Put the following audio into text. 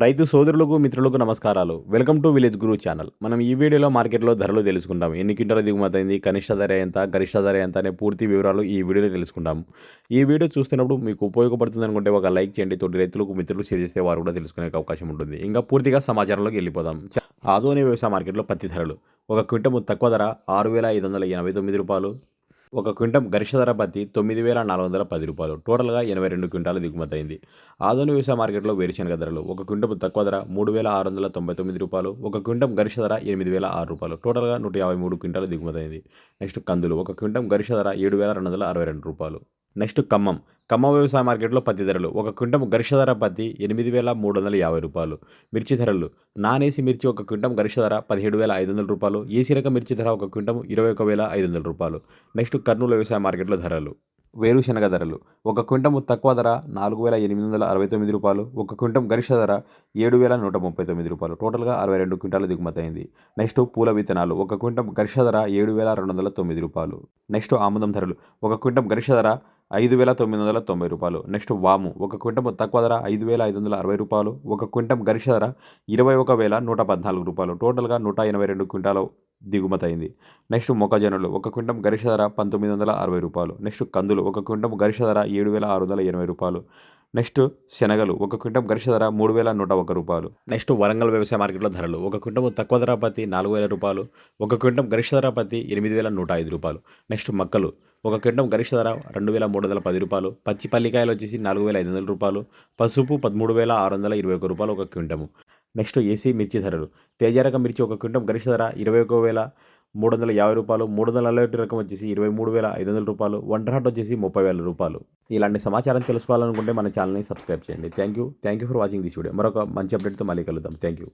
రైతు సోదరులకు మిత్రులకు నమస్కారాలు. Welcome to village Guru channel. మనం ఈ వీడియోలో మార్కెట్లో ధరలు తెలుసుకుంటాం. ఎన్ని క్వింటాల దిగుమతి అయింది, కనిష్ట ధర ఎంత, గరిష్ట ధర ఎంత అనే పూర్తి వివరాలు ఈ వీడియోలో తెలుసుకుంటాం. ఈ వీడియో చూస్తున్నప్పుడు మీకు ఉపయోగపడుతుంది అనుకుంటే ఒక లైక్ చేయండి. తోటి రైతులకు మిత్రులు షేర్ చేస్తే వారు కూడా తెలుసుకునే అవకాశం ఉంటుంది. ఇంకా పూర్తిగా సమాచారంలోకి వెళ్ళిపోదాం. ఆదోని వ్యవసాయ మార్కెట్లో పత్తి ధరలు ఒక క్వింటం తక్కువ ధర 6,589 రూపాయలు. ఒక క్వింటం గరిష్ట ధర పత్తి 9,410 రూపాయలు. టోటల్గా 82 క్వింటాల దిగుమతి అయింది. ఆదోని వ్యవసాయ మార్కెట్లో వేరుశనగ ధరలు ఒక క్వింటం తక్కువ ధర 3,699 రూపాయలు. ఒక క్వింటం గరిష్ట ధర 8,006 రూపాయలు. టోటల్గా 153 క్వింటాల దిగుమతి అయింది. నెక్స్ట్ కందులు ఒక క్వింటం గరిష్ట ధర 7,262 రూపాయలు. నెక్స్ట్ ఖమ్మం వ్యవసాయ మార్కెట్లో పత్తి ధరలు ఒక క్వింటం గరిష్ట ధర పత్తి 8,350 రూపాయలు. మిర్చి ధరలు నాన్ ఏసీ మిర్చి ఒక క్వింటం గరిష్ట ధర 17,500 రూపాయలు. ఏసీ రకం మిర్చి ధర ఒక క్వింటం 21,500 రూపాయలు. నెక్స్ట్ కర్నూలు వ్యవసాయ మార్కెట్లో ధరలు వేరుశనగ ధరలు ఒక క్వింటం తక్కువ ధర 4,869 రూపాయలు. ఒక క్వింటం గరిష్ట ధర 7,139 రూపాయలు. టోటల్గా 62 క్వింటాల దిగుమతి అయింది. నెక్స్ట్ పూల విత్తనాలు ఒక క్వింటం గరిష్ట ధర 7,209 రూపాయలు. నెక్స్ట్ ఆముదం ధరలు ఒక క్వింటం గరిష్ట ధర 5,990 రూపాయలు. నెక్స్ట్ వాము ఒక క్వింటం తక్కువ ధర 5,560 రూపాయలు. ఒక క్వింటం గరిష్ట ధర 21,114 రూపాయలు. టోటల్గా 182 క్వింటాల దిగుమతి అయింది. నెక్స్ట్ మొక్కజొన్నలు ఒక క్వింటం గరిష్ట ధర 1,960 రూపాయలు. నెక్స్ట్ కందులు ఒక క్వింటం గరిష్ట ధర 7,680 రూపాయలు. నెక్స్ట్ శనగలు ఒక క్వింటం గరిష్ట ధర 3,101 రూపాయలు. నెక్స్ట్ వరంగల్ వ్యవసాయ మార్కెట్లో ధరలు ఒక క్వింటం తక్కువ ధర పత్తి 4,000 రూపాయలు. ఒక క్వింటం గరిష్ట ధర పత్తి 8,105 రూపాయలు. నెక్స్ట్ మక్కలు ఒక క్వింటం గరిష్ట ధర 2,310 రూపాయలు. పచ్చి పల్లికాయలు వచ్చేసి 4,500 రూపాయలు. పసుపు 13,621 రూపాయలు ఒక క్వింటము. నెక్స్ట్ ఏసీ మిర్చి ధరలు తేజరకం మిర్చి ఒక క్వింటం గరిష్ట ధర 21,350 రూపాయలు. 340 రకం వచ్చేసి 23,500 రూపాయలు. వండర్హాట్ వచ్చేసి 30,000 రూపాయలు. ఇలాంటి సమాచారం తెలుసుకోవాలనుకుంటే మన ఛానల్ని సబ్స్క్రైబ్ చేయండి. Thank you for watching this video. మరొక మంచి అప్డేట్తో మళ్ళీ కలుద్దాం. Thank you.